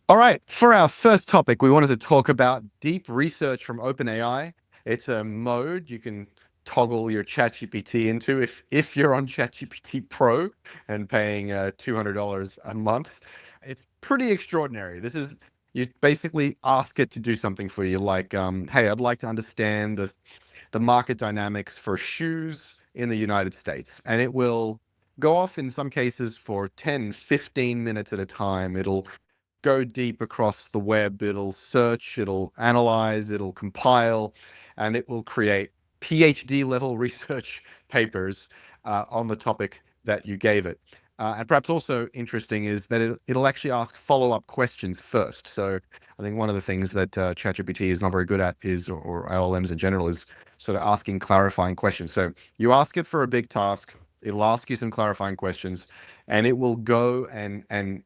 All right, for our first topic, we wanted to talk about deep research from OpenAI. It's a mode you can toggle your ChatGPT into if you're on ChatGPT Pro and paying $200 a month. It's pretty extraordinary. This is you basically ask it to do something for you, like, hey, I'd like to understand the market dynamics for shoes in the United States, and it will go off in some cases for 10, 15 minutes at a time. It'll go deep across the web. It'll search, it'll analyze, it'll compile, and it will create PhD level research papers on the topic that you gave it. And perhaps also interesting is that it'll actually ask follow-up questions first. So I think one of the things that ChatGPT is not very good at is, or LLMs in general, is sort of asking clarifying questions. So you ask it for a big task, it'll ask you some clarifying questions, and it will go and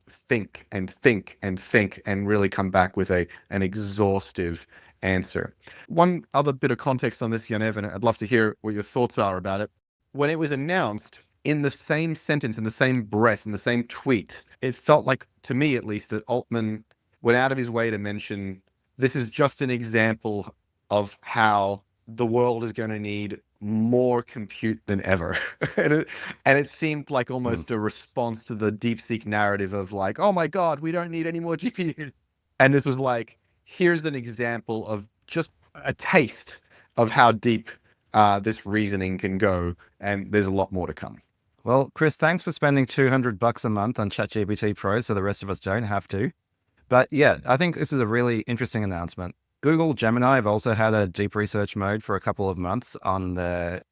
think and think and think and really come back with an exhaustive answer. One other bit of context on this, Yaniv, and I'd love to hear what your thoughts are about it. When it was announced, in the same sentence, in the same breath, in the same tweet, it felt like, to me at least, that Altman went out of his way to mention this is just an example of how the world is going to need more compute than ever. And it seemed like Mm. almost a response to the DeepSeek narrative of like, oh my God, we don't need any more GPUs. And this was like, here's an example of just a taste of how deep this reasoning can go. And there's a lot more to come. Well, Chris, thanks for spending $200 a month on ChatGPT Pro so the rest of us don't have to. But yeah, I think this is a really interesting announcement. Google Gemini have also had a deep research mode for a couple of months on their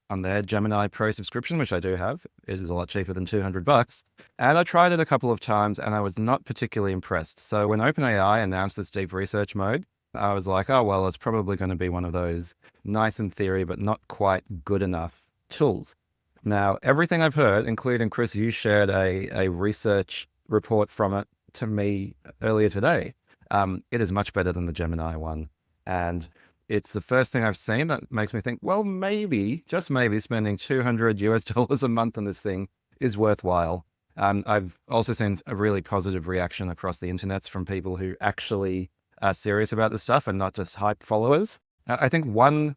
Gemini Pro subscription, which I do have. It is a lot cheaper than $200. And I tried it a couple of times and I was not particularly impressed. So when OpenAI announced this deep research mode, I was like, oh, well, it's probably going to be one of those nice in theory, but not quite good enough tools. Now, everything I've heard, including Chris, you shared a research report from it to me earlier today. It is much better than the Gemini one. And it's the first thing I've seen that makes me think, well, maybe, just maybe, spending $200 a month on this thing is worthwhile. I've also seen a really positive reaction across the internets from people who actually are serious about this stuff and not just hype followers. I think one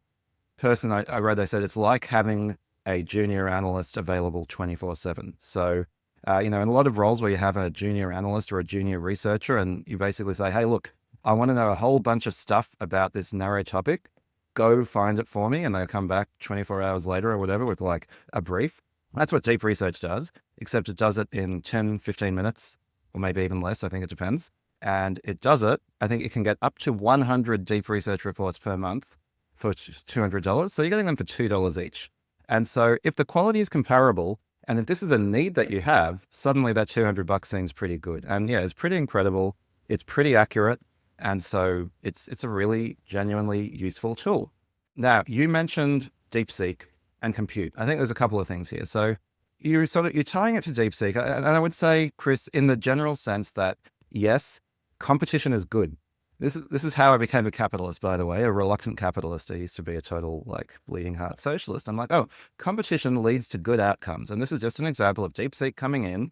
person I read, they said it's like having a junior analyst available 24/7. So, in a lot of roles where you have a junior analyst or a junior researcher, and you basically say, hey, look, I want to know a whole bunch of stuff about this narrow topic. Go find it for me. And they'll come back 24 hours later or whatever with like a brief. That's what deep research does, except it does it in 10, 15 minutes, or maybe even less. I think it depends. And it does it. I think it can get up to 100 deep research reports per month for $200. So you're getting them for $2 each. And so if the quality is comparable, and if this is a need that you have, suddenly that $200 seems pretty good. And yeah, it's pretty incredible. It's pretty accurate. And so it's a really genuinely useful tool. Now, you mentioned DeepSeek and compute. I think there's a couple of things here. So you're tying it to DeepSeek. And I would say, Chris, in the general sense that yes, competition is good. This is how I became a capitalist, by the way, a reluctant capitalist. I used to be a total like bleeding heart socialist. I'm like, oh, competition leads to good outcomes. And this is just an example of DeepSeek coming in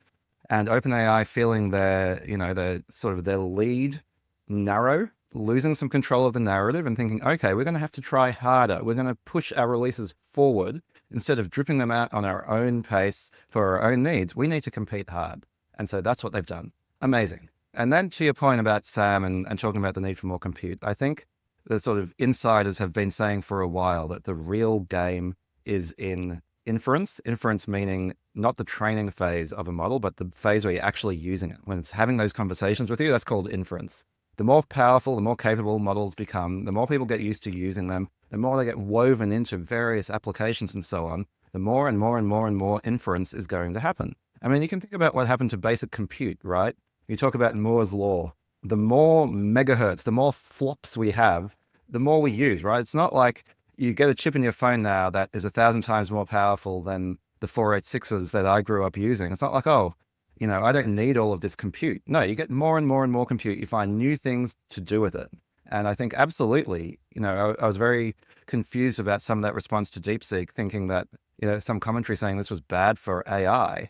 and OpenAI feeling their sort of their lead narrow, losing some control of the narrative and thinking, okay, we're going to have to try harder. We're going to push our releases forward instead of dripping them out on our own pace for our own needs. We need to compete hard. And so that's what they've done. Amazing. And then to your point about Sam and talking about the need for more compute, I think the sort of insiders have been saying for a while that the real game is in inference. Inference meaning not the training phase of a model, but the phase where you're actually using it. When it's having those conversations with you, that's called inference. The more powerful, the more capable models become, the more people get used to using them, the more they get woven into various applications and so on, the more and more and more and more inference is going to happen. I mean, you can think about what happened to basic compute, right? You talk about Moore's law. The more megahertz, the more flops we have, the more we use, right? It's not like you get a chip in your phone now that is 1,000 times more powerful than the 486s that I grew up using. It's not like, oh, I don't need all of this compute. No, you get more and more and more compute. You find new things to do with it. And I think absolutely, I was very confused about some of that response to DeepSeek, thinking that, some commentary saying this was bad for AI.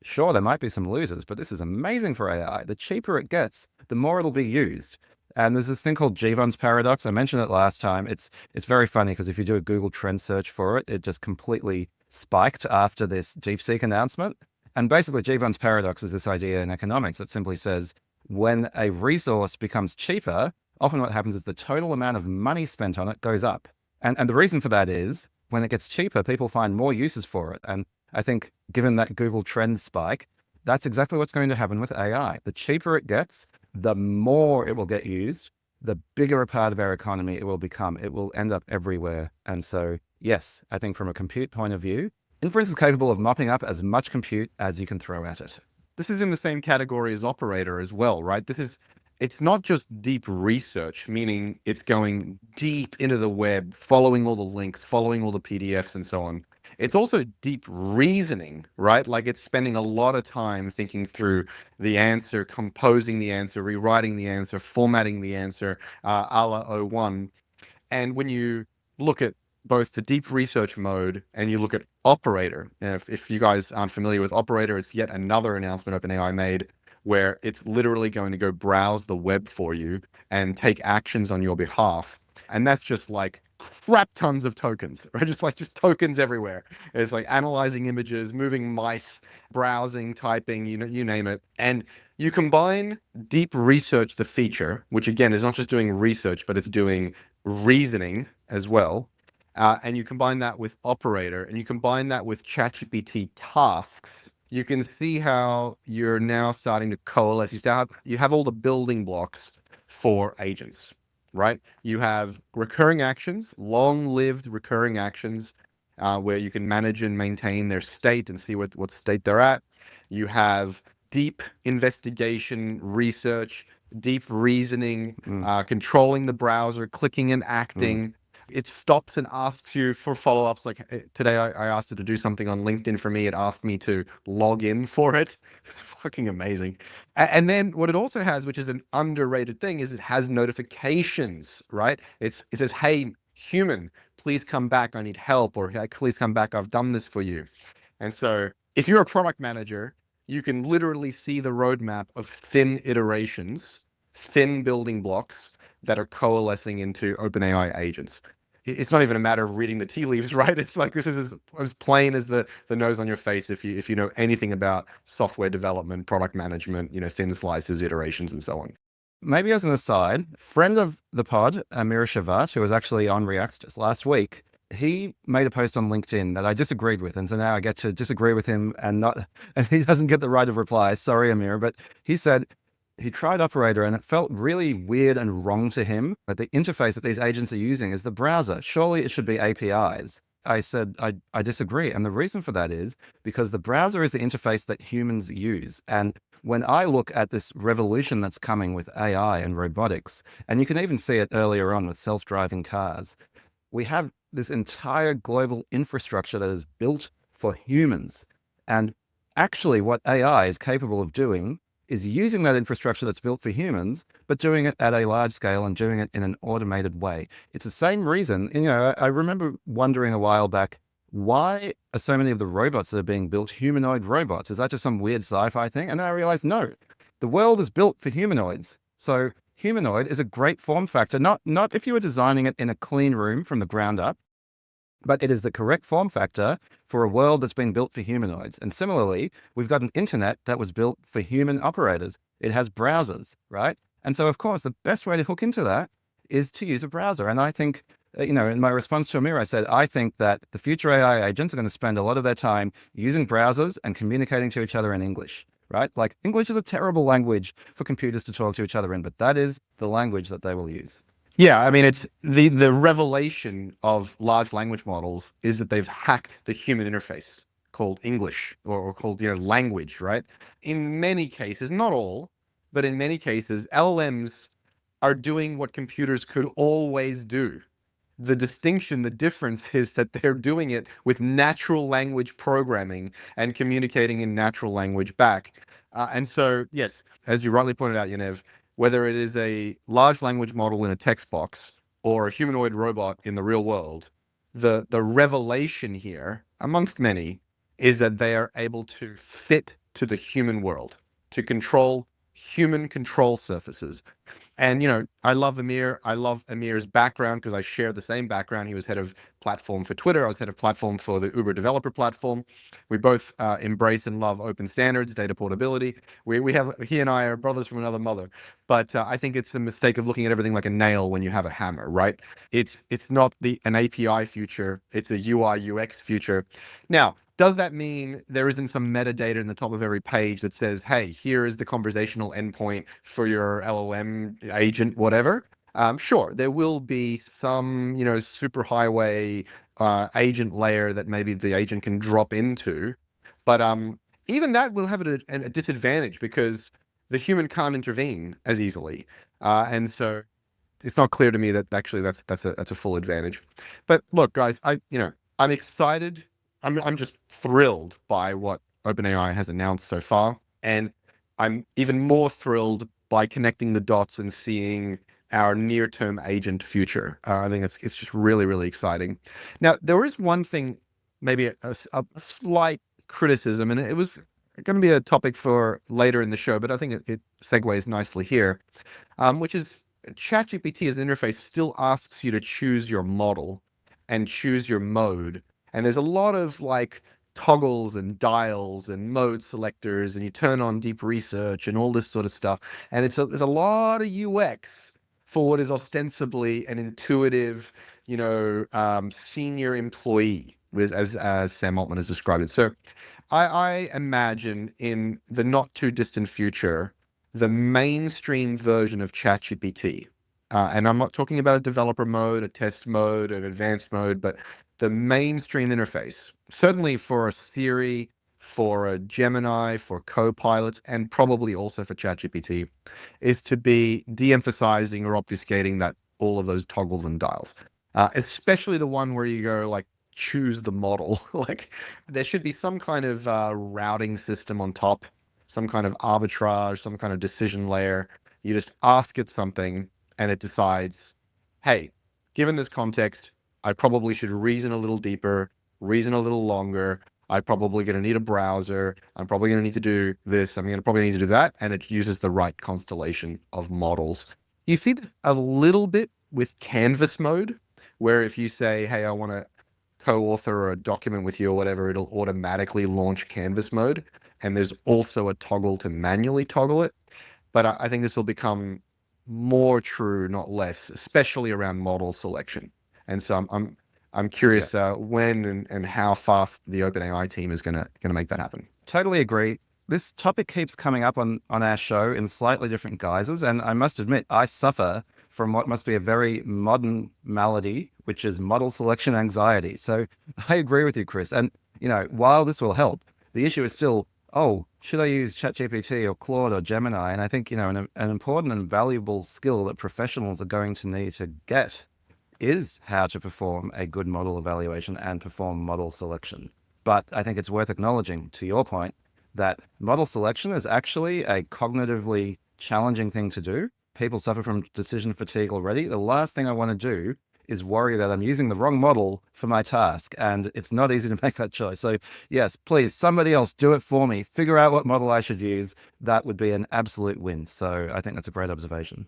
Sure, there might be some losers, but this is amazing for AI. The cheaper it gets, the more it'll be used. And there's this thing called Jevons paradox. I mentioned it last time. It's very funny because if you do a Google Trend search for it, it just completely spiked after this DeepSeek announcement. And basically, Jevons paradox is this idea in economics that simply says when a resource becomes cheaper, often what happens is the total amount of money spent on it goes up. And the reason for that is when it gets cheaper, people find more uses for it. And I think given that Google Trend spike, that's exactly what's going to happen with AI. The cheaper it gets, the more it will get used, the bigger a part of our economy it will become. It will end up everywhere. And so, yes, I think from a compute point of view, inference is capable of mopping up as much compute as you can throw at it. This is in the same category as operator as well, right? It's not just deep research, meaning it's going deep into the web, following all the links, following all the PDFs and so on. It's also deep reasoning, right? Like it's spending a lot of time thinking through the answer, composing the answer, rewriting the answer, formatting the answer, a la O1. And when you look at both the deep research mode and you look at Operator, and if you guys aren't familiar with Operator, it's yet another announcement OpenAI made where it's literally going to go browse the web for you and take actions on your behalf. And that's just like crap tons of tokens, right? Just tokens everywhere. It's like analyzing images, moving mice, browsing, typing, you name it. And you combine deep research, the feature, which again is not just doing research, but it's doing reasoning as well. And you combine that with Operator and you combine that with ChatGPT tasks, you can see how you're now starting to coalesce. You have all the building blocks for agents, right? You have recurring actions, long-lived recurring actions, where you can manage and maintain their state and see what state they're at. You have deep investigation, research, deep reasoning, Mm, controlling the browser, clicking and mm. acting. It stops and asks you for follow-ups. Like today, I asked it to do something on LinkedIn for me. It asked me to log in for it. It's fucking amazing. And then what it also has, which is an underrated thing, is it has notifications, right? It says, "Hey, human, please come back. I need help," or "Hey, please come back. I've done this for you." And so if you're a product manager, you can literally see the roadmap of thin iterations, thin building blocks that are coalescing into OpenAI agents. It's not even a matter of reading the tea leaves, right? It's like this is as plain as the nose on your face if you know anything about software development, product management, thin slices, iterations, and so on. Maybe as an aside, friend of the pod, Amir Shavat, who was actually on React just last week, he made a post on LinkedIn that I disagreed with. And so now I get to disagree with him and not, and he doesn't get the right of reply. Sorry, Amir. But he said he tried Operator and it felt really weird and wrong to him. But the interface that these agents are using is the browser. Surely it should be APIs. I said, I disagree. And the reason for that is because the browser is the interface that humans use. And when I look at this revolution that's coming with AI and robotics, and you can even see it earlier on with self-driving cars, we have this entire global infrastructure that is built for humans. And actually, what AI is capable of doing is using that infrastructure that's built for humans, but doing it at a large scale and doing it in an automated way. It's the same reason, I remember wondering a while back, why are so many of the robots that are being built humanoid robots? Is that just some weird sci-fi thing? And then I realized, no, the world is built for humanoids. So humanoid is a great form factor, not if you were designing it in a clean room from the ground up, but it is the correct form factor for a world that's been built for humanoids. And similarly, we've got an internet that was built for human operators. It has browsers, right? And so, of course, the best way to hook into that is to use a browser. And I think, in my response to Amir, I said, I think that the future AI agents are going to spend a lot of their time using browsers and communicating to each other in English, right? Like English is a terrible language for computers to talk to each other in, but that is the language that they will use. Yeah, I mean, it's the revelation of large language models is that they've hacked the human interface called English or called language, right? In many cases, not all, but in many cases, LLMs are doing what computers could always do. The distinction, the difference is that they're doing it with natural language programming and communicating in natural language back. And so, yes, as you rightly pointed out, Yanev, whether it is a large language model in a text box or a humanoid robot in the real world, the revelation here, amongst many, is that they are able to fit to the human world, to control human control surfaces. And, I love Amir. I love Amir's background because I share the same background. He was head of platform for Twitter. I was head of platform for the Uber developer platform. We both embrace and love open standards, data portability. He and I are brothers from another mother. But I think it's a mistake of looking at everything like a nail when you have a hammer, right? It's not an API future. It's a UI UX future. Now, does that mean there isn't some metadata in the top of every page that says, hey, here is the conversational endpoint for your LLM agent, whatever? Sure, there will be some, superhighway agent layer that maybe the agent can drop into. But even that will have a disadvantage because the human can't intervene as easily. And so it's not clear to me that actually that's a full advantage. But look, guys, I'm excited. I'm just thrilled by what OpenAI has announced so far, and I'm even more thrilled by connecting the dots and seeing our near-term agent future. I think it's just really really exciting. Now there is one thing, maybe a slight criticism, and it was going to be a topic for later in the show, but I think it segues nicely here, which is ChatGPT as an interface still asks you to choose your model and choose your mode. And there's a lot of like toggles and dials and mode selectors, and you turn on deep research and all this sort of stuff. And there's a lot of UX for what is ostensibly an intuitive, senior employee, as Sam Altman has described it. So I imagine in the not too distant future, the mainstream version of ChatGPT, and I'm not talking about a developer mode, a test mode, an advanced mode, but the mainstream interface, certainly for a Siri, for a Gemini, for Copilots, and probably also for ChatGPT, is to be de-emphasizing or obfuscating that all of those toggles and dials, especially the one where you go like choose the model. Like there should be some kind of routing system on top, some kind of arbitrage, some kind of decision layer. You just ask it something and it decides, hey, given this context, I probably should reason a little deeper, reason a little longer. I'm probably going to need a browser. I'm probably going to need to do this. I'm going to probably need to do that. And it uses the right constellation of models. You see this a little bit with Canvas mode, where if you say, hey, I want to co-author a document with you or whatever, it'll automatically launch Canvas mode. And there's also a toggle to manually toggle it. But I think this will become more true, not less, especially around model selection. And so I'm Yeah, curious when and how fast the OpenAI team is gonna make that happen. totally agree. This topic keeps coming up on our show in slightly different guises. And I must admit, I suffer from what must be a very modern malady, which is model selection anxiety. So I agree with you, Chris. And, while this will help, the issue is still, oh, should I use ChatGPT or Claude or Gemini? And I think, an important and valuable skill that professionals are going to need to get is how to perform a good model evaluation and perform model selection. But I think it's worth acknowledging, to your point, that model selection is actually a cognitively challenging thing to do. People suffer from decision fatigue already. The last thing I want to do is worry that I'm using the wrong model for my task. And it's not easy to make that choice. So yes, please, somebody else do it for me. Figure out what model I should use. That would be an absolute win. So I think that's a great observation.